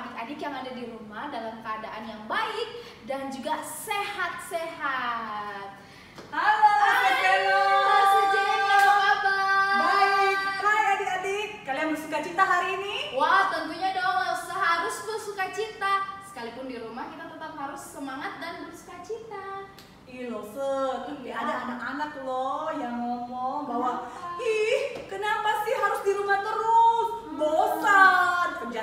adik-adik yang ada di rumah dalam keadaan yang baik dan juga sehat-sehat. Halo, Sejeni, apa kabar? baik. Hai adik-adik, kalian bersuka cita hari ini? Wah, tentunya dong, harus bersuka cita. Sekalipun di rumah kita tetap harus semangat dan bersuka cita. Ih loh, tapi Iya. ada anak-anak loh yang ngomong bahwa Kenapa? kenapa sih harus di rumah terus? Bosan, kerja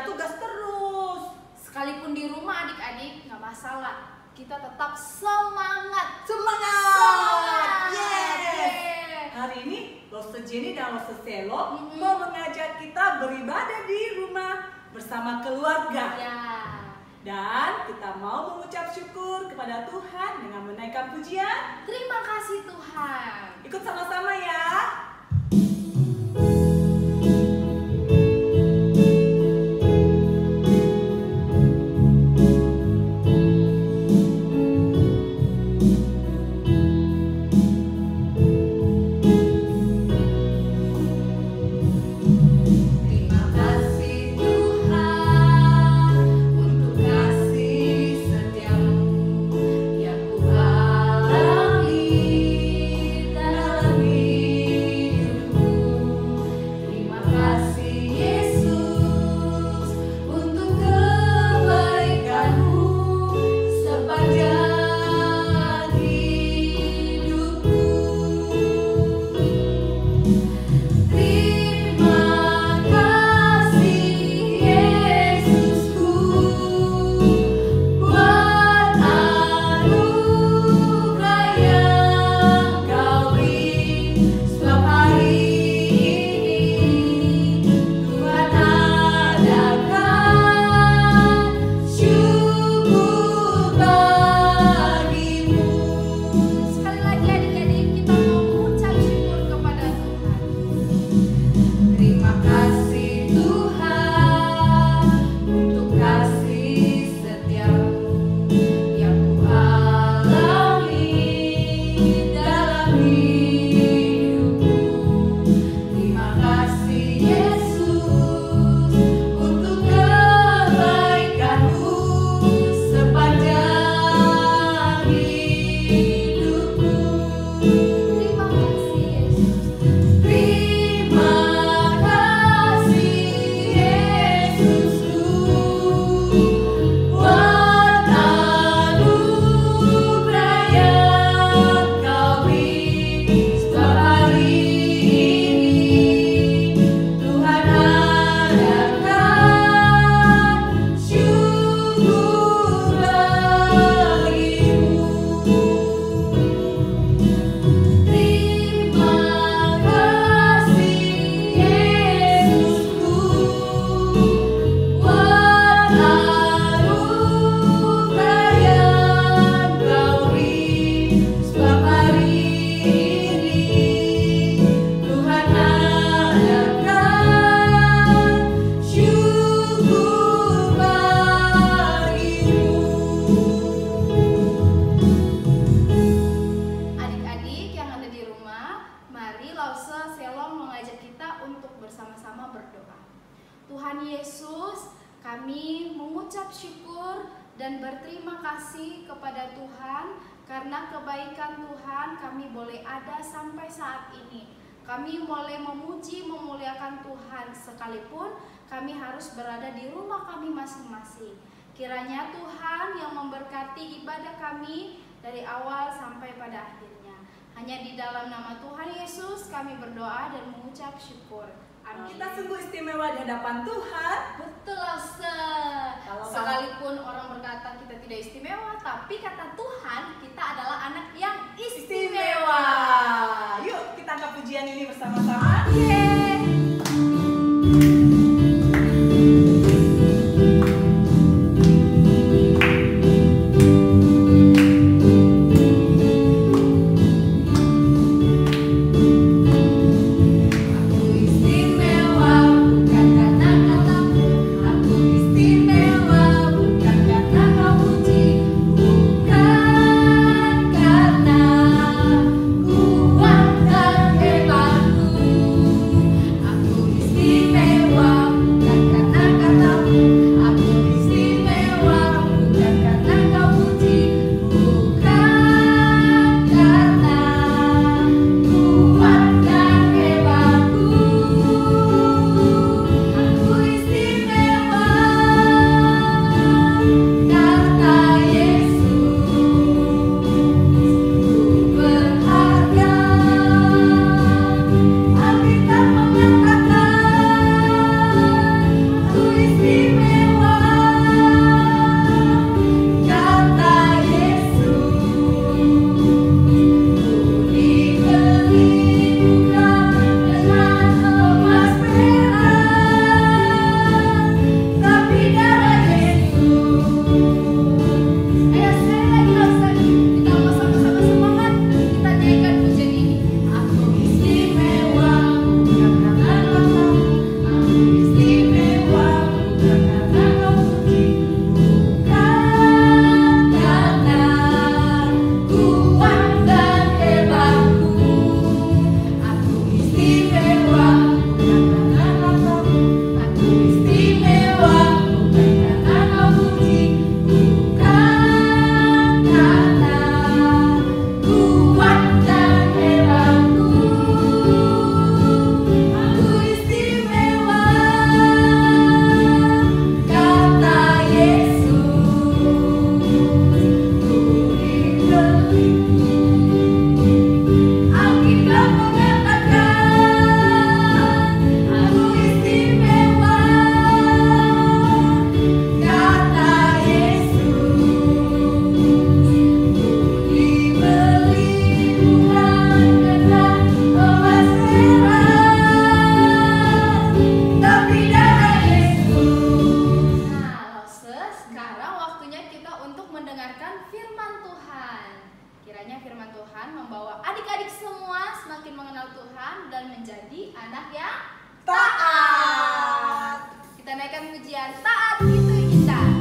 tugas terus. Sekalipun di rumah adik-adik, nggak masalah. Kita tetap semangat. Semangat! Yes! Yeay. Hari ini Loster Jenny dan Loster Selo Mm-mm. mau mengajak kita beribadah di rumah bersama keluarga. Ya. Dan kita mau mengucap syukur kepada Tuhan dengan menaikkan pujian. Terima kasih Tuhan. Ikut sama-sama ya. Terima kasih Tuhan untuk kasih setiamu yang ku alami dalam hidupku. Terima kasih Yesus untuk kebaikanmu sepanjang hidupku. Terima kasih Yesusku buat anugerah yang Kau beri setiap hari ini. Tuhan adakan syukur bagimu. Sekali lagi adik-adik, kita mau mengucap syukur kepada Tuhan. Terima kasih Tuhan untuk kasih setiamu yang ku alami dalam hidupku. Terima kasih Yesus untuk kebaikanmu sepanjang hidupku. Terima kasih Yesus. Terima kasih Yesusku buat anugerah yang Kau beri setiap hari ini. Tuhan adakan syukur bagimu. Terima kasih Yesusku buat anugerah yang Kau beri setiap hari ini. Tuhan adakan syukur bagimu. Adik-adik yang ada di rumah, mari Lause Selom mengajak kita untuk bersama-sama berdoa. Tuhan Yesus, kami mengucap syukur dan berterima kasih kepada Tuhan karena kebaikan Tuhan kami boleh ada sampai saat ini. Kami boleh memuji, memuliakan Tuhan sekalipun kami harus berada di rumah kami masing-masing. Kiranya Tuhan yang memberkati ibadah kami dari awal sampai pada akhirnya. Hanya di dalam nama Tuhan Yesus kami berdoa dan mengucap syukur. Amin. Kita sungguh istimewa di hadapan Tuhan. Betul, Lause. Kalau Sekalipun orang berkata kita tidak istimewa, tapi kata Tuhan kita adalah anak yang istimewa. Yuk kita angkat pujian ini bersama-sama. Aku istimewa bukan karena katamu, aku istimewa bukan karena kau puji, bukan karena kuat dan hebatku. Kiranya firman Tuhan membawa adik-adik semua semakin mengenal Tuhan dan menjadi anak yang Taat. Kita naikkan pujian Taat Itu Indah.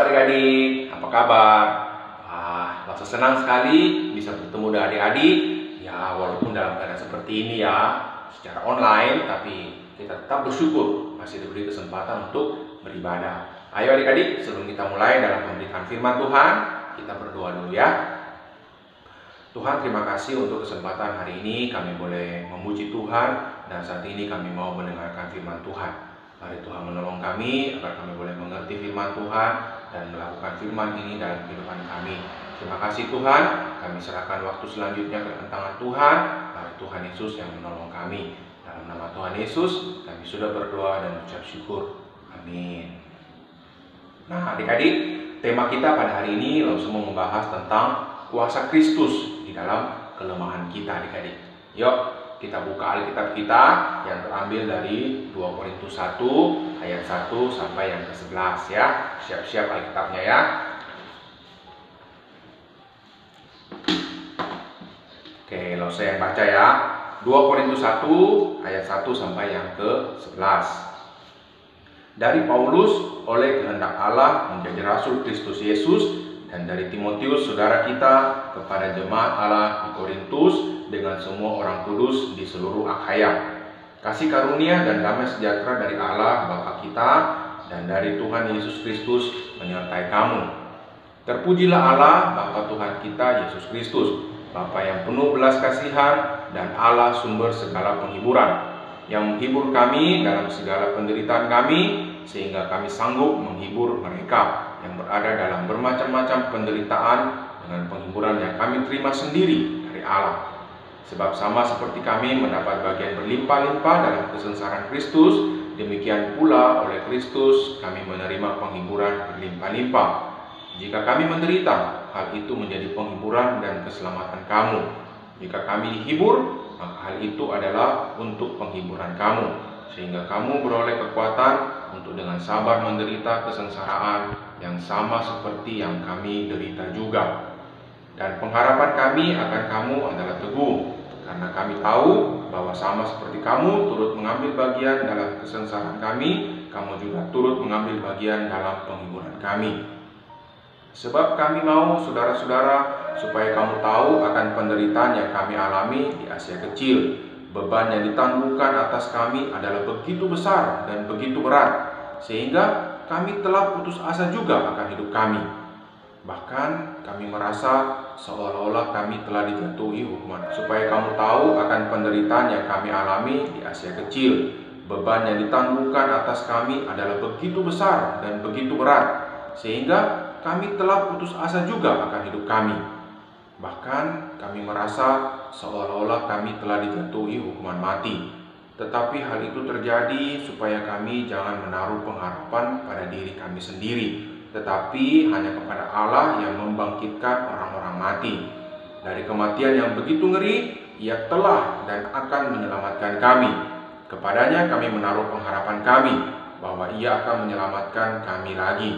Adik-adik, apa kabar? Langsung senang sekali bisa bertemu dengan adik-adik. Ya, walaupun dalam keadaan seperti ini ya, secara online, tapi kita tetap bersyukur masih diberi kesempatan untuk beribadah. Ayo adik-adik, sebelum kita mulai dalam pemberitaan firman Tuhan, kita berdoa dulu ya. Tuhan, terima kasih untuk kesempatan hari ini kami boleh memuji Tuhan, dan saat ini kami mau mendengarkan firman Tuhan. Mari Tuhan menolong kami agar kami boleh mengerti firman Tuhan dan melakukan firman ini dalam kehidupan kami. Terima kasih Tuhan, kami serahkan waktu selanjutnya ke tangan Tuhan. Mari Tuhan Yesus yang menolong kami. Dalam nama Tuhan Yesus, kami sudah berdoa dan ucap syukur. Amin. Nah adik-adik, tema kita pada hari ini langsung membahas tentang kuasa Kristus di dalam kelemahan kita adik-adik. Yuk, kita buka Alkitab kita yang terambil dari 2 Korintus 1 ayat 1 sampai yang ke-11 ya. Siap-siap Alkitabnya ya. Oke, langsung yang baca ya. 2 Korintus 1 ayat 1 sampai yang ke-11. Dari Paulus oleh kehendak Allah menjadi rasul Kristus Yesus, dan dari Timotius saudara kita kepada jemaat Allah di Korintus dengan semua orang kudus di seluruh Akhaya. Kasih karunia dan damai sejahtera dari Allah Bapa kita dan dari Tuhan Yesus Kristus menyertai kamu. Terpujilah Allah Bapa Tuhan kita Yesus Kristus, Bapa yang penuh belas kasihan dan Allah sumber segala penghiburan, yang menghibur kami dalam segala penderitaan kami, sehingga kami sanggup menghibur mereka yang berada dalam bermacam-macam penderitaan dengan penghiburan yang kami terima sendiri dari Allah. Sebab sama seperti kami mendapat bagian berlimpah-limpah dalam kesengsaraan Kristus, demikian pula oleh Kristus kami menerima penghiburan berlimpah-limpah. Jika kami menderita, hal itu menjadi penghiburan dan keselamatan kamu. Jika kami dihibur, maka hal itu adalah untuk penghiburan kamu, sehingga kamu beroleh kekuatan untuk dengan sabar menderita kesengsaraan yang sama seperti yang kami derita juga. Dan pengharapan kami akan kamu adalah teguh, karena kami tahu bahwa sama seperti kamu turut mengambil bagian dalam kesengsaraan kami, kamu juga turut mengambil bagian dalam penghiburan kami. Sebab kami mau saudara-saudara supaya kamu tahu akan penderitaan yang kami alami di Asia Kecil. Beban yang ditanggungkan atas kami adalah begitu besar dan begitu berat, sehingga kami telah putus asa juga akan hidup kami. Bahkan kami merasa seolah-olah kami telah dijatuhi hukuman. Supaya kamu tahu akan penderitaan yang kami alami di Asia Kecil. Beban yang ditanggungkan atas kami adalah begitu besar dan begitu berat, sehingga kami telah putus asa juga akan hidup kami. Bahkan kami merasa seolah-olah kami telah dijatuhi hukuman mati. Tetapi hal itu terjadi supaya kami jangan menaruh pengharapan pada diri kami sendiri, tetapi hanya kepada Allah yang membangkitkan orang-orang mati. Dari kematian yang begitu ngeri, Ia telah dan akan menyelamatkan kami. Kepadanya kami menaruh pengharapan kami, bahwa Ia akan menyelamatkan kami lagi.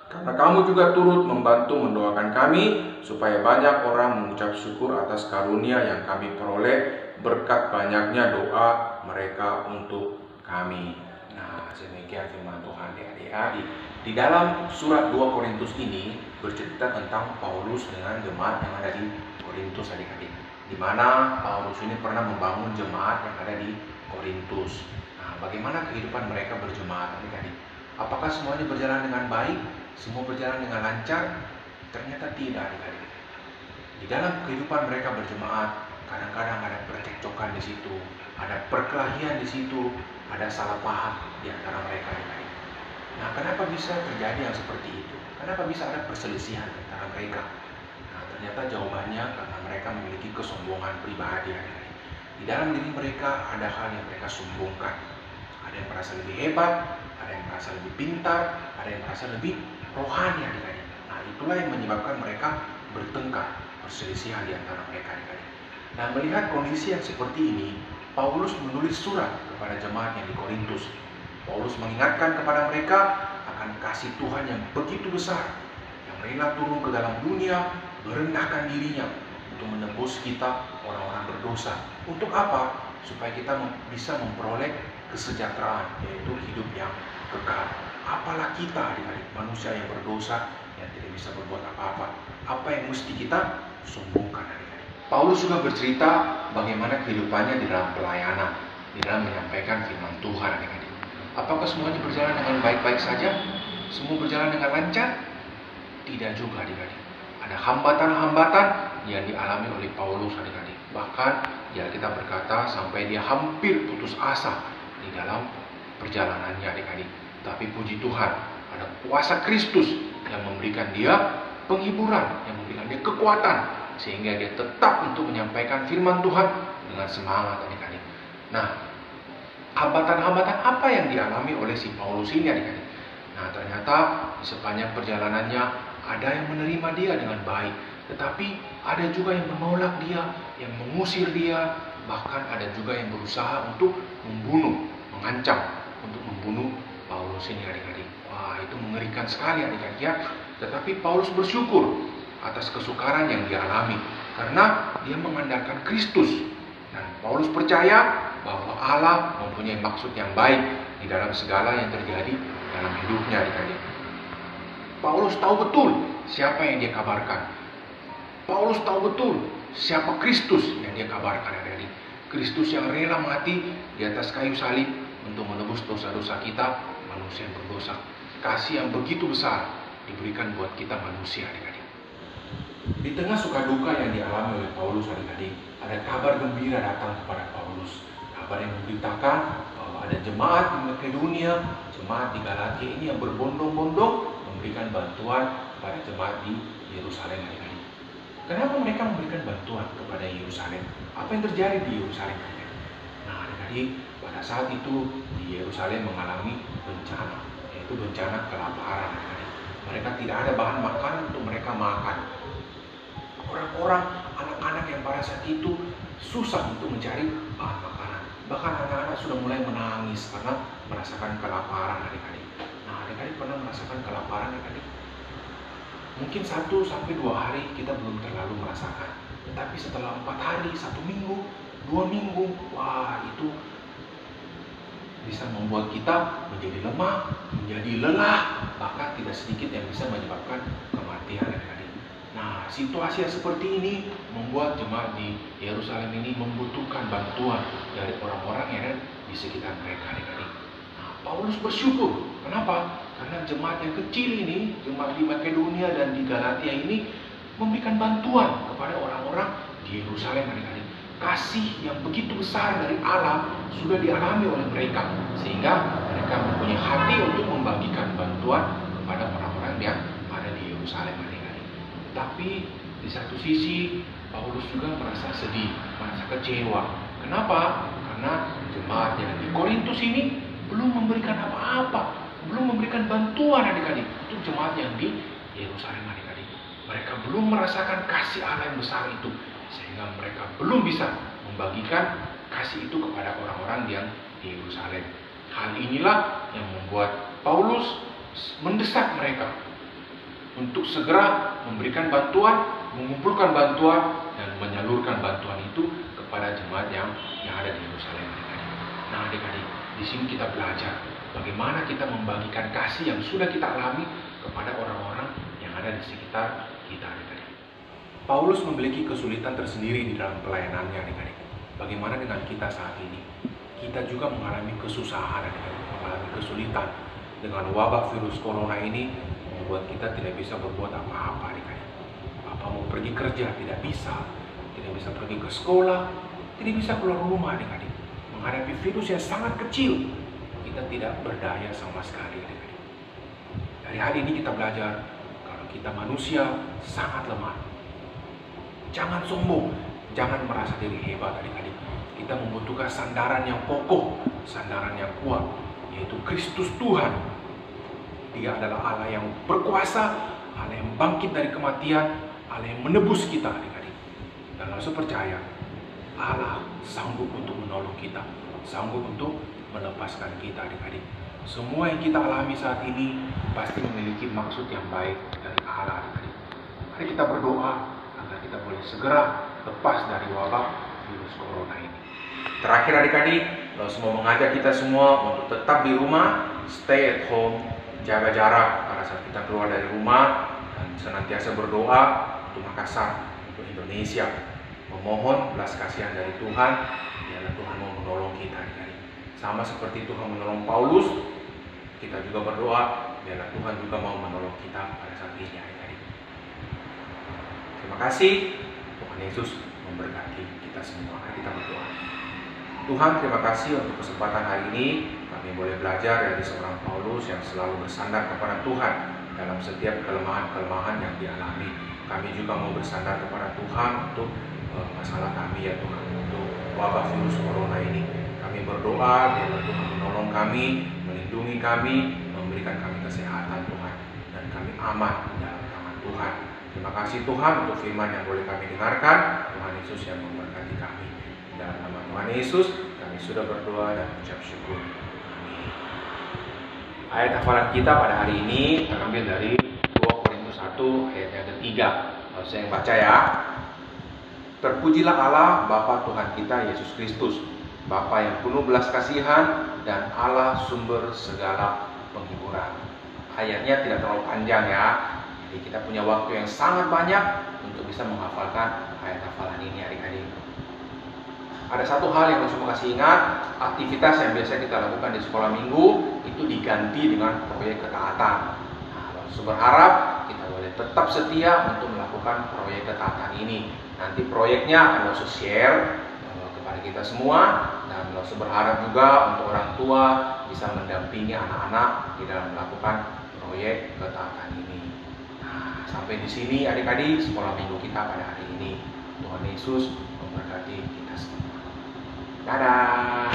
Karena kamu juga turut membantu mendoakan kami, supaya banyak orang mengucap syukur atas karunia yang kami peroleh berkat banyaknya doa mereka untuk kami. Nah, demikian firman Tuhan adik-adik. Di dalam surat 2 Korintus ini bercerita tentang Paulus dengan jemaat yang ada di Korintus, adik-adik. Di mana Paulus ini pernah membangun jemaat yang ada di Korintus. Nah, bagaimana kehidupan mereka berjemaat, adik-adik? Apakah semuanya berjalan dengan baik? Semua berjalan dengan lancar? Ternyata tidak, adik-adik. Di dalam kehidupan mereka berjemaat, kadang-kadang ada percekcokan di situ, ada perkelahian di situ, ada salah paham di antara mereka, adik-adik. Nah, kenapa bisa terjadi yang seperti itu? Kenapa bisa ada perselisihan antara mereka? Nah, ternyata jawabannya karena mereka memiliki kesombongan pribadi, adik-adik. Di dalam diri mereka ada hal yang mereka sombongkan. Ada yang merasa lebih hebat, ada yang merasa lebih pintar, ada yang merasa lebih rohani, adik-adik. Nah, itulah yang menyebabkan mereka bertengkar, perselisihan di antara mereka, adik-adik. Nah, melihat kondisi yang seperti ini, Paulus menulis surat kepada jemaat yang di Korintus. Paulus mengingatkan kepada mereka akan kasih Tuhan yang begitu besar, yang rela turun ke dalam dunia, merendahkan dirinya untuk menebus kita orang-orang berdosa. Untuk apa? Supaya kita bisa memperoleh kesejahteraan, yaitu hidup yang kekal. Apalah kita, adik-adik, manusia yang berdosa yang tidak bisa berbuat apa-apa. Apa yang mesti kita sombongkan, adik-adik? Paulus juga bercerita bagaimana kehidupannya di dalam pelayanan, di dalam menyampaikan firman Tuhan, adik-adik. Apakah semuanya berjalan dengan baik-baik saja? Semua berjalan dengan lancar? Tidak juga, adik-adik. Ada hambatan-hambatan yang dialami oleh Paulus, adik-adik. Bahkan ya kita berkata sampai dia hampir putus asa di dalam perjalanannya, adik-adik. Tapi puji Tuhan, ada kuasa Kristus yang memberikan dia penghiburan, yang memberikan dia kekuatan, sehingga dia tetap untuk menyampaikan firman Tuhan dengan semangat, adik-adik. Nah, hambatan-hambatan apa yang dialami oleh si Paulus ini, adik-adik? Nah, ternyata di sepanjang perjalanannya ada yang menerima dia dengan baik, tetapi ada juga yang menolak dia, yang mengusir dia, bahkan ada juga yang berusaha untuk membunuh, mengancam untuk membunuh Paulus ini, adik-adik. Wah, itu mengerikan sekali, adik-adik ya. Tetapi Paulus bersyukur atas kesukaran yang dia alami, karena dia mengandalkan Kristus. Dan Paulus percaya bahwa Allah mempunyai maksud yang baik di dalam segala yang terjadi dalam hidupnya, adik-adik. Paulus tahu betul siapa yang dia kabarkan. Paulus tahu betul siapa Kristus yang dia kabarkan, adik-adik. Kristus yang rela mati di atas kayu salib untuk menebus dosa-dosa kita, manusia yang berdosa. Kasih yang begitu besar diberikan buat kita manusia, adik-adik. Di tengah suka duka yang dialami oleh Paulus, adik-adik, ada kabar gembira datang kepada Paulus. Kabar yang memberitakan bahwa ada jemaat di Makedonia, jemaat di Galatia ini yang berbondong-bondong memberikan bantuan kepada jemaat di Yerusalem, adik-adik. Kenapa mereka memberikan bantuan kepada Yerusalem? Apa yang terjadi di Yerusalem, adik-adik? Nah, adik-adik, pada saat itu di Yerusalem mengalami bencana, yaitu bencana kelaparan, adik-adik. Mereka tidak ada bahan makanan untuk mereka makan. Orang-orang, anak-anak yang pada saat itu susah untuk mencari bahan makanan. Bahkan anak-anak sudah mulai menangis karena merasakan kelaparan, adik-adik. Nah, adik-adik pernah merasakan kelaparan, adik-adik? Mungkin 1-2 hari kita belum terlalu merasakan. Tetapi setelah 4 hari, 1 minggu, 2 minggu, wah, itu bisa membuat kita menjadi lemah, menjadi lelah, bahkan tidak sedikit yang bisa menyebabkan kematian, adik-adik. Nah, situasi yang seperti ini membuat jemaat di Yerusalem ini membutuhkan bantuan dari orang-orang yang ada di sekitar mereka, adik-adik. Nah, Paulus bersyukur. Kenapa? Karena jemaat yang kecil ini, jemaat di Makedonia dan di Galatia ini memberikan bantuan kepada orang-orang di Yerusalem, adik-adik. Kasih yang begitu besar dari Allah sudah dialami oleh mereka, sehingga mereka mempunyai hati untuk membagikan bantuan kepada orang-orang yang ada di Yerusalem, adik-adik. Tapi di satu sisi Paulus juga merasa sedih, merasa kecewa. Kenapa? Karena jemaat yang di Korintus ini belum memberikan apa-apa, belum memberikan bantuan adik-adik untuk jemaat yang di Yerusalem adik-adik. Mereka belum merasakan kasih Allah yang besar itu, sehingga mereka belum bisa membagikan kasih itu kepada orang-orang yang di Yerusalem. Hal inilah yang membuat Paulus mendesak mereka untuk segera memberikan bantuan, mengumpulkan bantuan, dan menyalurkan bantuan itu kepada jemaat yang ada di Yerusalem adik-adik. Nah adik-adik, di sini kita belajar bagaimana kita membagikan kasih yang sudah kita alami kepada orang-orang yang ada di sekitar kita adik-adik. Paulus memiliki kesulitan tersendiri di dalam pelayanannya adik-adik. Bagaimana dengan kita saat ini? Kita juga mengalami kesusahan adik-adik, mengalami kesulitan. Dengan wabah virus corona ini membuat kita tidak bisa berbuat apa-apa adik-adik. Bapak mau pergi kerja tidak bisa pergi ke sekolah, tidak bisa keluar rumah adik-adik. Menghadapi virus yang sangat kecil, kita tidak berdaya sama sekali adik-adik. Dari hari ini kita belajar kalau kita manusia sangat lemah. Jangan sombong, jangan merasa diri hebat adik-adik. Kita membutuhkan sandaran yang kokoh, sandaran yang kuat, yaitu Kristus Tuhan. Dia adalah Allah yang berkuasa, Allah yang bangkit dari kematian, Allah yang menebus kita adik-adik. Dan langsung percaya, Allah sanggup untuk menolong kita, sanggup untuk melepaskan kita adik-adik. Semua yang kita alami saat ini pasti memiliki maksud yang baik dari Allah adik-adik. Mari kita berdoa agar kita boleh segera lepas dari wabah virus corona ini. Terakhir adik-adik,เราsemua mengajak kita semua untuk tetap di rumah, stay at home, jaga jarak pada saat kita keluar dari rumah, dan senantiasa berdoa untuk Makassar, untuk Indonesia, memohon belas kasihan dari Tuhan. Biarlah Tuhan mau menolong kita adik-adik. Sama seperti Tuhan menolong Paulus, kita juga berdoa biarlah Tuhan juga mau menolong kita pada saat ini adik-adik. Terima kasih. Tuhan Yesus memberkati kita semua. Mari kita berdoa. Tuhan, terima kasih untuk kesempatan hari ini. Kami boleh belajar dari seorang Paulus yang selalu bersandar kepada Tuhan dalam setiap kelemahan-kelemahan yang dialami. Kami juga mau bersandar kepada Tuhan untuk masalah kami ya Tuhan, untuk wabah virus corona ini. Kami berdoa biarlah Tuhan menolong kami, melindungi kami, memberikan kami kesehatan Tuhan, dan kami aman dalam tangan Tuhan. Terima kasih Tuhan untuk firman yang boleh kami dengarkan. Tuhan Yesus yang memberkati kami. Dalam nama Tuhan Yesus kami sudah berdoa dan ucap syukur. Amin. Ayat hafalan kita pada hari ini terambil dari 2 Korintus 1 ayat yang ketiga. Saya yang baca ya. Terpujilah Allah Bapa Tuhan kita Yesus Kristus, Bapa yang penuh belas kasihan dan Allah sumber segala penghiburan. Ayatnya tidak terlalu panjang ya. Jadi kita punya waktu yang sangat banyak untuk bisa menghafalkan ayat hafalan ini adik-adik. Ada satu hal yang harus kasih ingat, aktivitas yang biasa kita lakukan di sekolah minggu itu diganti dengan proyek ketaatan. Nah, lalu berharap kita boleh tetap setia untuk melakukan proyek ketaatan ini. Nanti proyeknya akan langsung share kepada kita semua, dan langsung berharap juga untuk orang tua bisa mendampingi anak-anak di dalam melakukan proyek ketaatan ini. Nah, sampai di sini adik-adik sekolah minggu kita pada hari ini. Tuhan Yesus memberkati kita semua. Dadah.